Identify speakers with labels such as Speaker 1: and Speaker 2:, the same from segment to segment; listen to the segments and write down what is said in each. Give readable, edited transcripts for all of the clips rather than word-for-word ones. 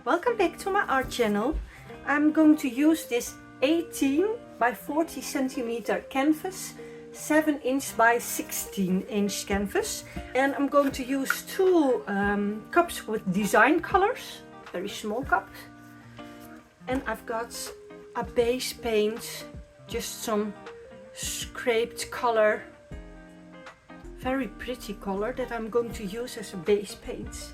Speaker 1: Welcome back to my art channel. I'm going to use this 18 by 40 centimeter canvas, 7 inch by 16 inch canvas, and I'm going to use two cups with design colors, very small cups, and I've got a base paint, just some scraped color, very pretty color that I'm going to use as a base paint.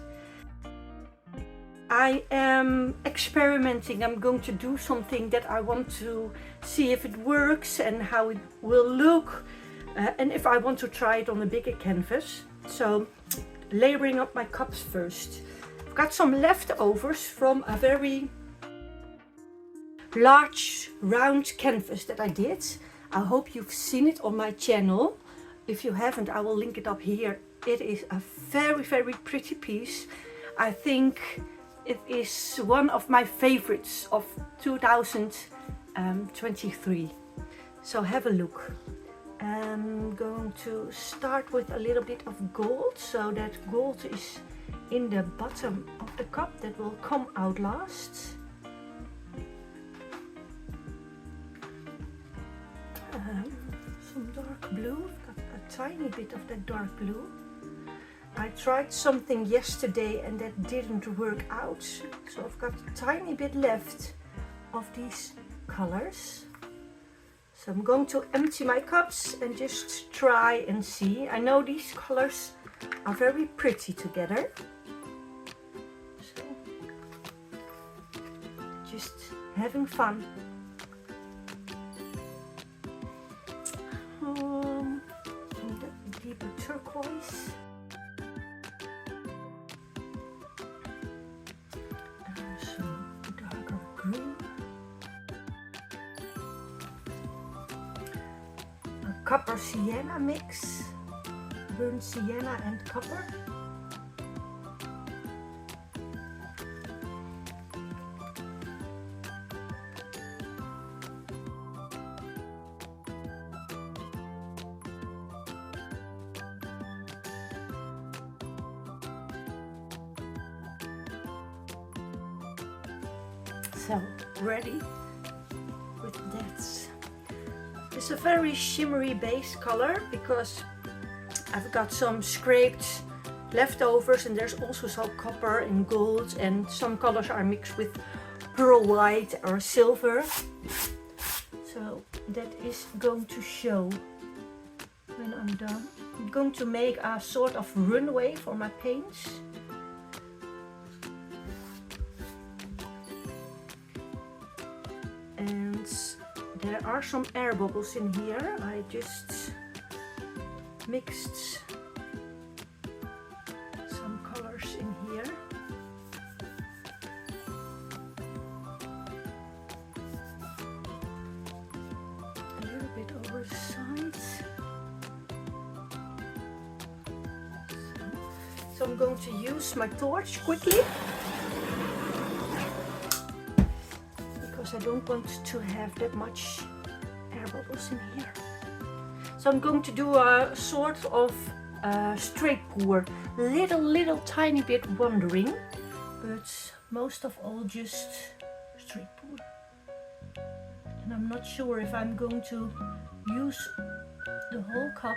Speaker 1: I am experimenting. I'm going to do something that I want to see if it works and how it will look, and if I want to try it on a bigger canvas. So layering up my cups first. I've got some leftovers from a very large round canvas that I did. I hope you've seen it on my channel. If you haven't, I will link it up here. It is a very pretty piece. I think it is one of my favorites of 2023. So have a look. I'm going to start with a little bit of gold, so that gold is in the bottom of the cup. That will come out last. Some dark blue. I've got a tiny bit of that dark blue. I tried something yesterday and that didn't work out, so I've got a tiny bit left of these colors. So I'm going to empty my cups and just try and see. I know these colors are very pretty together, so just having fun. The deeper turquoise. A copper sienna mix, burnt sienna and copper. So ready with that. It's a very shimmery base color because I've got some scraped leftovers, and there's also some copper and gold, and some colors are mixed with pearl white or silver. So that is going to show when I'm done. I'm going to make a sort of runway for my paints. And there are some air bubbles in here. I just mixed some colors in here. A little bit over the sides. So I'm going to use my torch quickly, because I don't want to have that much air bubbles in here. So I'm going to do a sort of straight pour, little tiny bit wandering, but most of all just straight pour. And I'm not sure if I'm going to use the whole cup.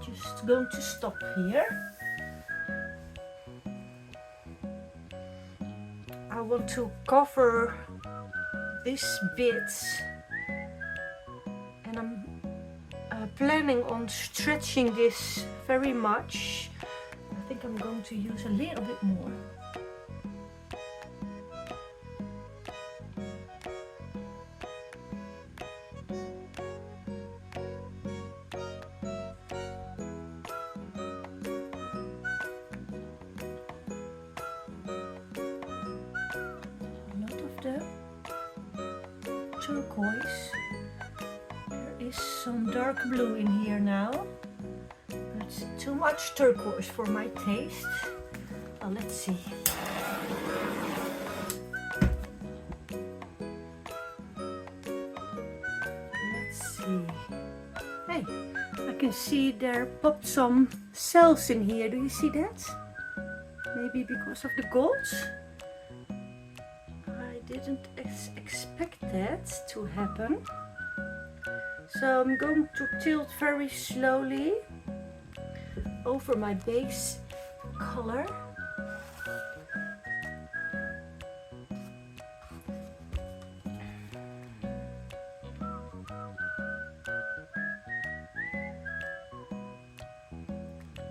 Speaker 1: Just going to stop here. I want to cover this bit, and I'm planning on stretching this very much. I think I'm going to use a little bit more. Turquoise. There is some dark blue in here now, but it's too much turquoise for my taste. Well, let's see. Hey, I can see there popped some cells in here. Do you see that? Maybe because of the gold? I didn't expect that to happen. So I'm going to tilt very slowly over my base color.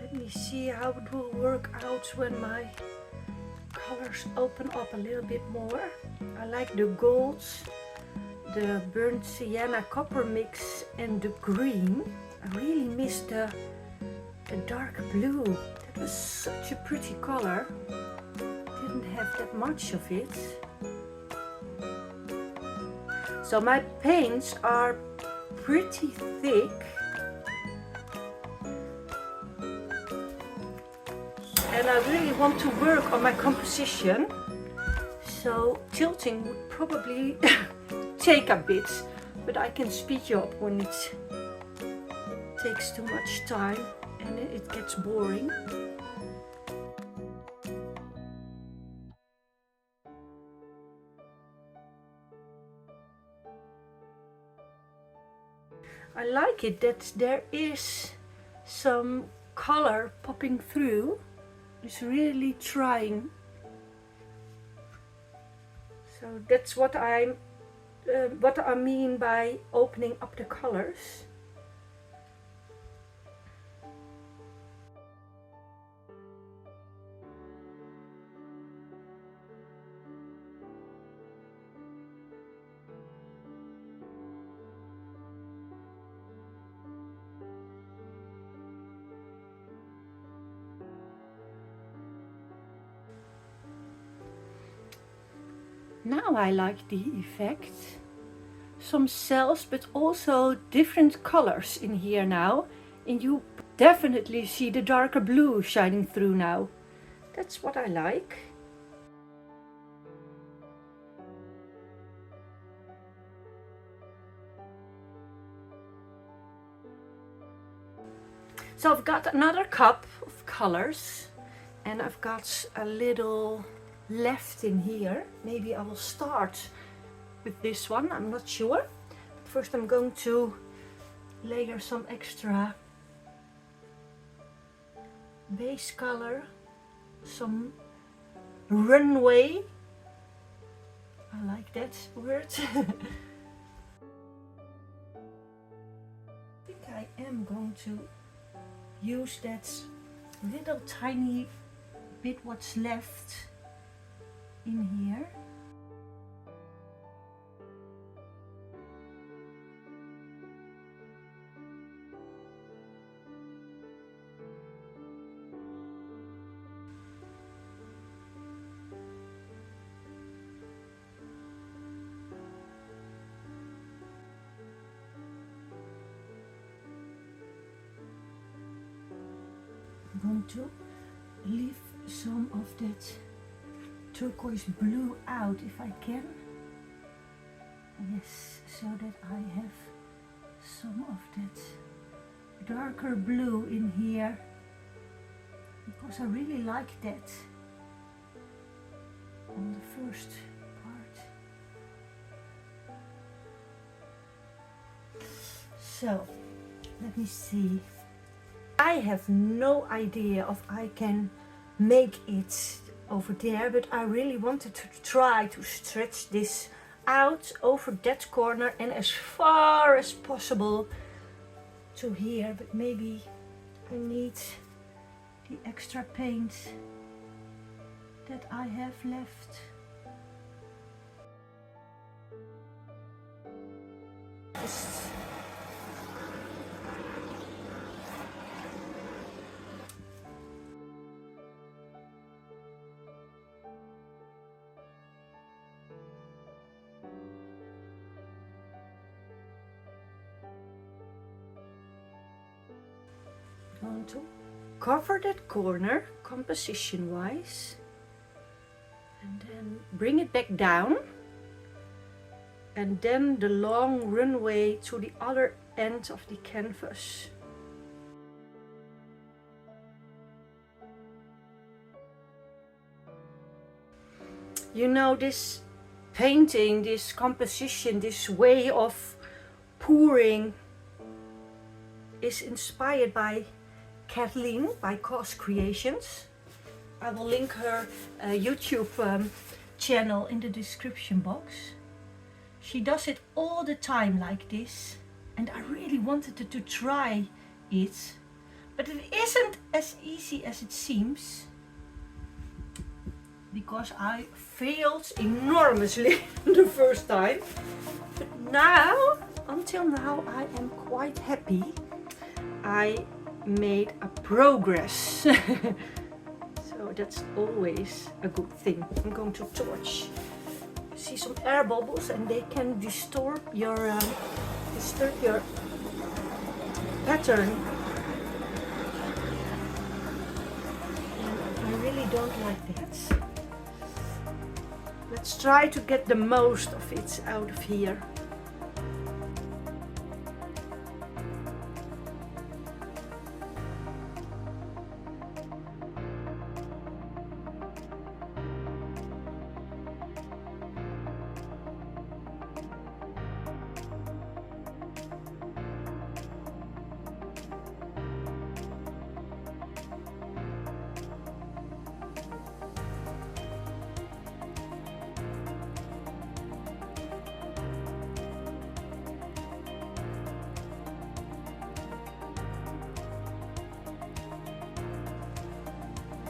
Speaker 1: Let me see how it will work out when my colors open up a little bit more. I like the gold, the burnt sienna copper mix and the green. I really miss the dark blue. That was such a pretty color. Didn't have that much of it. So my paints are pretty thick. And I really want to work on my composition. So tilting would probably take a bit, but I can speed you up when it takes too much time and it gets boring. I like it that there is some color popping through. It's really trying. So that's what I mean by opening up the colors. Now I like the effect. Some cells, but also different colors in here now. And you definitely see the darker blue shining through now. That's what I like. So I've got another cup of colors and I've got a little left in here. Maybe I will start with this one, I'm not sure. But first I'm going to layer some extra base color, some runway. I like that word. I think I am going to use that little tiny bit what's left in here. I'm going to leave some of that turquoise blue out if I can. Yes, so that I have some of that darker blue in here, because I really like that on the first part. So, let me see. I have no idea if I can make it over there, but I really wanted to try to stretch this out over that corner and as far as possible to here, but maybe I need the extra paint that I have left. Just going to cover that corner composition wise and then bring it back down, and then the long runway to the other end of the canvas. You know, this painting, this composition, this way of pouring is inspired by Kathleen by Cos Creations. I will link her YouTube channel in the description box. She does it all the time like this, and I really wanted to try it, but it isn't as easy as it seems, because I failed enormously the first time. But now, until now, I am quite happy. I made a progress. So that's always a good thing. I'm going to torch. See some air bubbles, and they can disturb your pattern. And I really don't like that. Let's try to get the most of it out of here.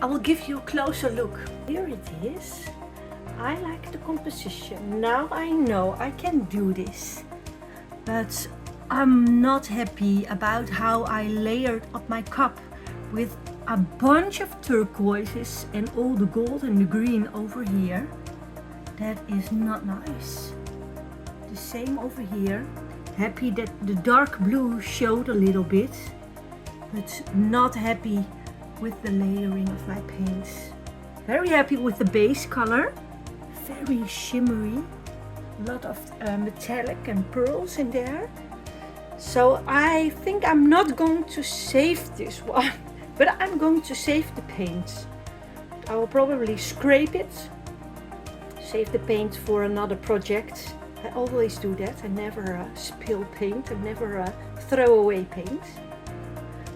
Speaker 1: I will give you a closer look. Here it is. I like the composition. Now I know I can do this. But I'm not happy about how I layered up my cup with a bunch of turquoises and all the gold and the green over here. That is not nice. The same over here. Happy that the dark blue showed a little bit, but not happy with the layering of my paints. Very happy with the base color, very shimmery, a lot of metallic and pearls in there. So I think I'm not going to save this one, but I'm going to save the paint. I will probably scrape it, save the paint for another project. I always do that. I never spill paint, I never throw away paint.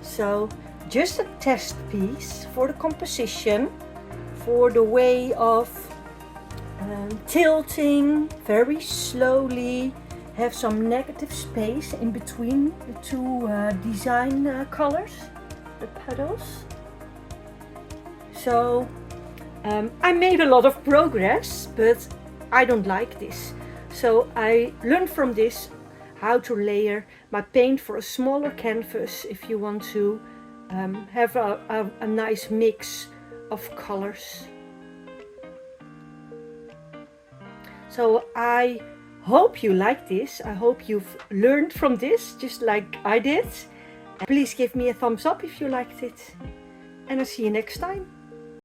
Speaker 1: So just a test piece for the composition, for the way of tilting very slowly, have some negative space in between the two design colors, the petals. So I made a lot of progress, but I don't like this. So I learned from this how to layer my paint for a smaller canvas if you want to have a nice mix of colors. So I hope you like this. I hope you've learned from this just like I did. Please give me a thumbs up if you liked it, and I'll see you next time.